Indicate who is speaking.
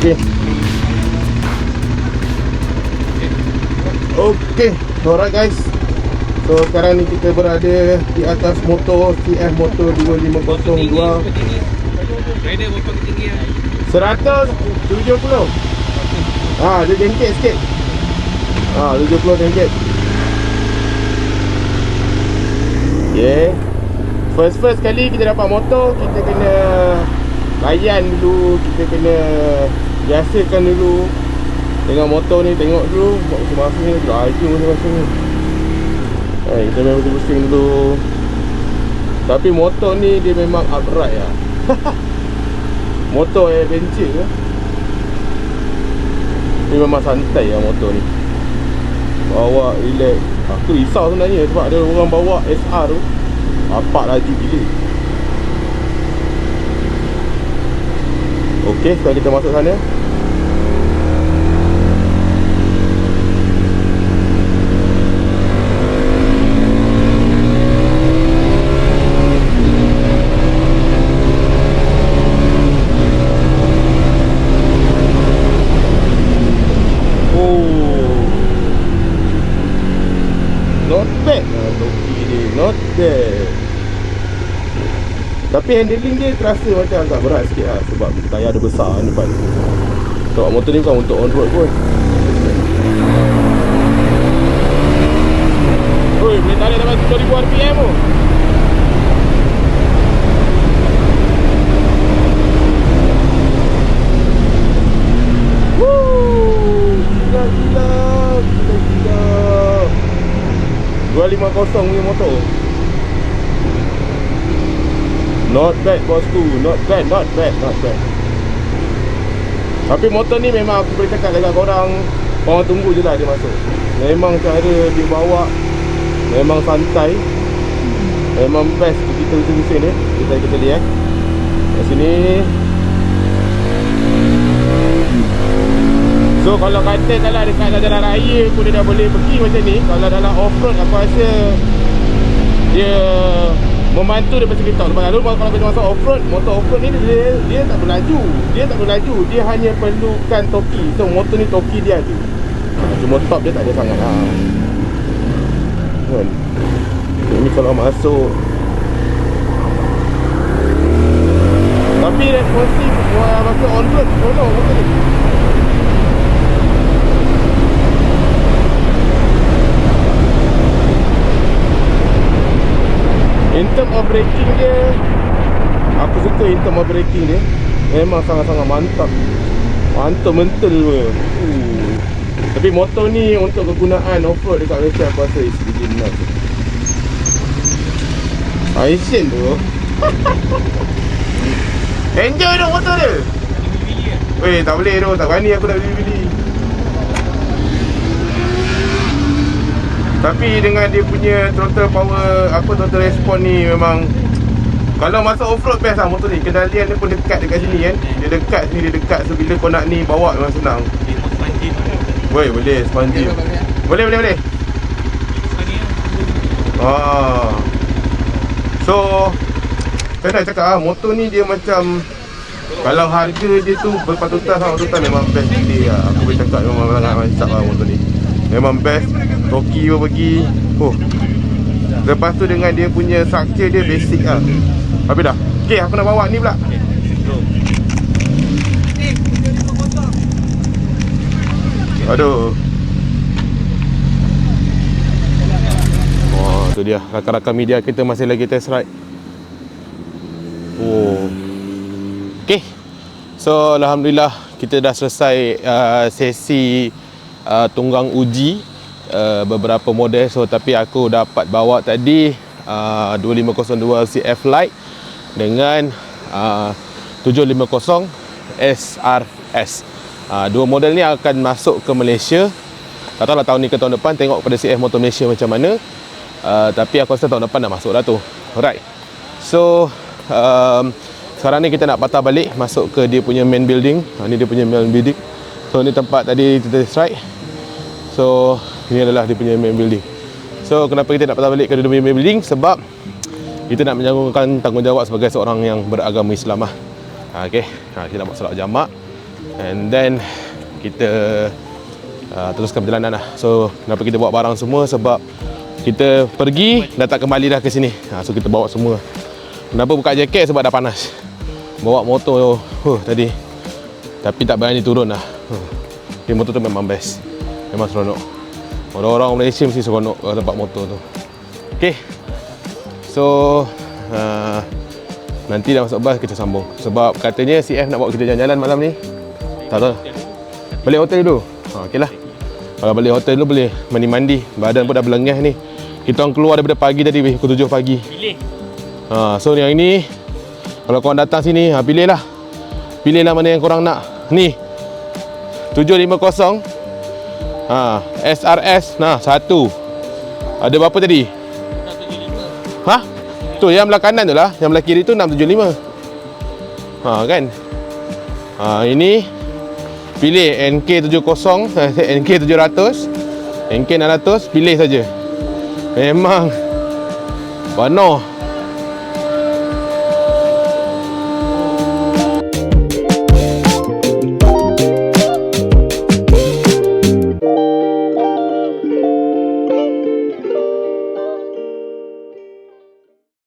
Speaker 1: Okey. Okey, alright guys. So sekarang ni kita berada di atas motor CF Moto 2502.
Speaker 2: Rider berapa ketinggian?
Speaker 1: 170. Dia jengket sikit. 70 jengket. Okay. First kali kita dapat motor, kita kena layan dulu, kita kena biasakan dulu dengan motor ni. Tengok dulu buat masa-masa ni, laju masa-masa ni. Kita memang pusing dulu. Tapi motor ni dia memang upright lah. Motor adventure ke? Ni memang santai lah motor ni. Bawa relax. Aku risau sebenarnya sebab ada orang bawa SR tu bapak laju gila. Okey, sekarang kita masuk sana. Tapi handling dia terasa macam agak berat sikit lah, sebab tayar dia besar depan. Sebab motor ni bukan untuk on road pun. Oi, boleh tarik dapat 10,000 RPM tu. Gila. 250 punya motor. Not bad bosku, not bad. Tapi motor ni memang aku boleh cakap dekat korang tunggu je lah dia masuk. Memang cara dia bawa memang santai. Memang best kita mesin ni. Kita lihat kat sini. So kalau kata kalau dekat jalan raya pun dia dah boleh pergi macam ni, kalau dalam off-road aku rasa dia membantu daripada segi tau. Sebab lalu kalau kita masuk off-road, motor off-road ni dia tak berlaju. Dia hanya perlukan toki. So motor ni toki dia je. Cuma top dia tak ada sangat lah kan. Ini kalau masuk, tapi responsif masa on-road. Tolong motor ni. In term of braking dia, aku suka in term of braking dia. Memang sangat-sangat mantap. Mantap mental pun. Tapi motor ni untuk kegunaan off-road dekat Malaysia aku rasa is really nice. Aisin tu. Enjoy tu motor dia. Weh, tak boleh tu, tak berani aku nak beli-beli. Tapi dengan dia punya throttle power, throttle respon ni memang, kalau masuk off-road best lah motor ni. Kendalian dia pun dekat sini kan. Dia dekat sini, So bila kau nak ni bawa memang senang. Boleh spongy. Boleh. So saya nak cakap motor ni dia macam, kalau harga dia tu berpatutan sama patutan, memang best dia lah. Aku boleh cakap memang sangat mantap lah motor ni. Memang best. Toki pun pergi. Lepas tu dengan dia punya structure dia basic lah. Habis dah. Okay, aku nak bawa ni pula. Aduh. Tu dia. Rakan-rakan media kita masih lagi test ride. Okay. So alhamdulillah kita dah selesai sesi tunggang uji beberapa model. So tapi aku dapat bawa tadi 2502 CF Lite dengan 750 SRS. Dua model ni akan masuk ke Malaysia. Tak tahu lah tahun ni ke tahun depan, tengok pada CF Motor Malaysia macam mana. Tapi aku rasa tahun depan dah masuk dah tu. Alright. So sekarang ni kita nak patah balik masuk ke dia punya main building. Ni dia punya main building. So ni tempat tadi kita test ride. So ini adalah dia punya main building. So kenapa kita nak patah balik ke dia punya main building? Sebab kita nak menjalankan tanggungjawab sebagai seorang yang beragama Islam lah. Okay, kita nak buat solat jamak. And then kita teruskan perjalanan lah. So kenapa kita bawa barang semua, sebab kita pergi dah tak kembali dah ke sini. So kita bawa semua. Kenapa buka jaket? Sebab dah panas. Bawa motor tadi, tapi tak berani turun lah. Okay, motor tu memang best, memang seronok. Orang-orang Malaysia mesti seronok kalau tempat motor tu. Okay, so nanti dah masuk bas kita sambung. Sebab katanya CF nak bawa kita jalan-jalan malam ni. Tak tahu. Balik hotel dulu. Okey lah. Kalau balik hotel dulu boleh mandi-mandi. Badan pun dah berlengah ni. Kita orang keluar daripada pagi tadi, pukul 7 pagi.
Speaker 2: Pilih.
Speaker 1: So yang ini, kalau korang datang sini, pilih lah. Pilih lah mana yang korang nak. Ni 750 SRS. Nah, satu. Ada berapa tadi?
Speaker 2: 675.
Speaker 1: Tu yang belah kanan tu lah. Yang belah kiri tu 675. Kan? Ini pilih NK70, NK700, NK600, pilih saja. Memang penuh.